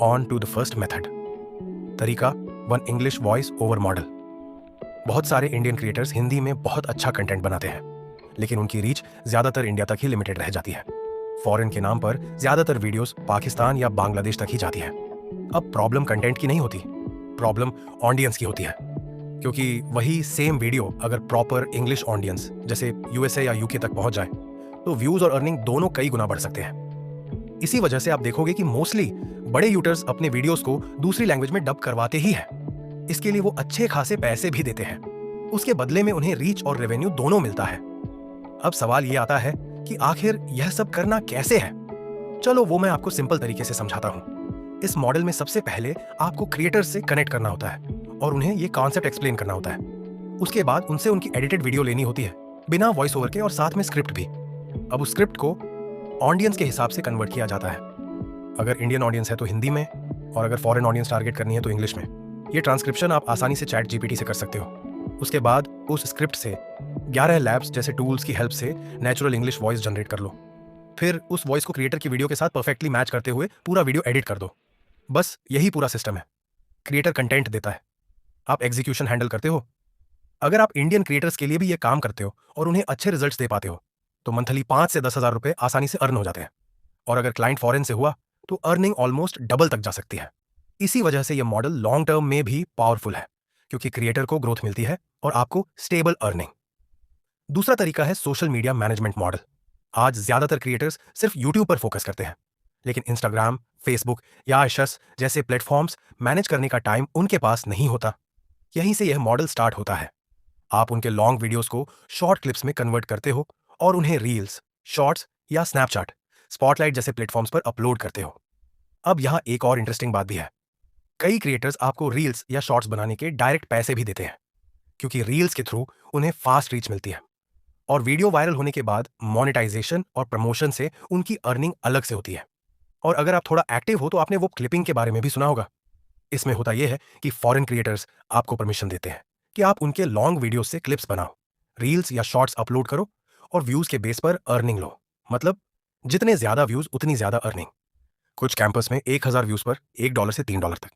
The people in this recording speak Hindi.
On to the first method. तरीका 1 इंग्लिश वॉइस ओवर मॉडल। बहुत सारे इंडियन क्रिएटर्स हिंदी में बहुत अच्छा कंटेंट बनाते हैं, लेकिन उनकी रीच ज्यादातर इंडिया तक ही लिमिटेड रह जाती है। फॉरेन के नाम पर ज्यादातर वीडियोस पाकिस्तान या बांग्लादेश तक ही जाती है। अब प्रॉब्लम कंटेंट की नहीं होती, प्रॉब्लम ऑडियंस की होती है, क्योंकि वही सेम वीडियो अगर प्रॉपर इंग्लिश ऑडियंस जैसे यूएसए या यूके तक पहुंच जाए तो व्यूज और अर्निंग दोनों कई गुना बढ़ सकते हैं। इसी वजह से आप देखोगे कि मोस्टली बड़े यूटर्स अपने वीडियोस को दूसरी लैंग्वेज में डब करवाते ही हैं। इसके लिए वो अच्छे खासे पैसे भी देते हैं, उसके बदले में उन्हें रीच और रेवेन्यू दोनों मिलता है। अब सवाल ये आता है कि आखिर यह सब करना कैसे है। चलो वो मैं आपको सिंपल तरीके से समझाता हूँ। इस मॉडल में सबसे पहले आपको क्रिएटर्स से कनेक्ट करना होता है और उन्हें ये कॉन्सेप्ट एक्सप्लेन करना होता है। उसके बाद उनसे उनकी एडिटेड वीडियो लेनी होती है, बिना वॉइस ओवर के और साथ में स्क्रिप्ट भी। अब उस स्क्रिप्ट को ऑडियंस के हिसाब से कन्वर्ट किया जाता है। अगर इंडियन ऑडियंस है तो हिंदी में, और अगर फॉरेन ऑडियंस टारगेट करनी है तो इंग्लिश में। ये ट्रांसक्रिप्शन आप आसानी से चैट जीपीटी से कर सकते हो। उसके बाद उस स्क्रिप्ट से 11 लैब्स जैसे टूल्स की हेल्प से नेचुरल इंग्लिश वॉइस जनरेट कर लो। फिर उस वॉइस को क्रिएटर की वीडियो के साथ परफेक्टली मैच करते हुए पूरा वीडियो एडिट कर दो। बस यही पूरा सिस्टम है। क्रिएटर कंटेंट देता है, आप एग्जीक्यूशन हैंडल करते हो। अगर आप इंडियन क्रिएटर्स के लिए भी ये काम करते हो और उन्हें अच्छे रिजल्ट्स दे पाते हो तो मंथली 5 से 10 हज़ार रुपए आसानी से अर्न हो जाते हैं। और अगर क्लाइंट फॉरेन से हुआ तो अर्निंग ऑलमोस्ट डबल तक जा सकती है। इसी वजह से यह मॉडल लॉन्ग टर्म में भी पावरफुल है, क्योंकि क्रिएटर को ग्रोथ मिलती है और आपको स्टेबल अर्निंग। दूसरा तरीका है सोशल मीडिया मैनेजमेंट मॉडल। आज ज्यादातर क्रिएटर्स सिर्फ यूट्यूब पर फोकस करते हैं, लेकिन इंस्टाग्राम, फेसबुक या शस जैसे प्लेटफॉर्म्स मैनेज करने का टाइम उनके पास नहीं होता। यहीं से यह मॉडल स्टार्ट होता है। आप उनके लॉन्ग वीडियोस को शॉर्ट क्लिप्स में कन्वर्ट करते हो और उन्हें रील्स, शॉर्ट्स या स्नैपचैट, स्पॉटलाइट जैसे प्लेटफॉर्म्स पर अपलोड करते हो। अब यहाँ एक और इंटरेस्टिंग बात भी है। कई क्रिएटर्स आपको रील्स या शॉर्ट्स बनाने के डायरेक्ट पैसे भी देते हैं, क्योंकि रील्स के थ्रू उन्हें फास्ट रीच मिलती है और वीडियो वायरल होने के बाद मोनेटाइजेशन और प्रमोशन से उनकी अर्निंग अलग से होती है। और अगर आप थोड़ा एक्टिव हो तो आपने वो क्लिपिंग के बारे में भी सुना होगा। इसमें होता यह है कि फॉरेन क्रिएटर्स आपको परमिशन देते हैं कि आप उनके लॉन्ग वीडियो से क्लिप्स बनाओ, रील्स या शॉर्ट्स अपलोड करो और व्यूज के बेस पर अर्निंग लो। मतलब जितने ज्यादा व्यूज उतनी ज्यादा अर्निंग। कुछ कैंपस में 1000 व्यूज पर $1 से $3 तक।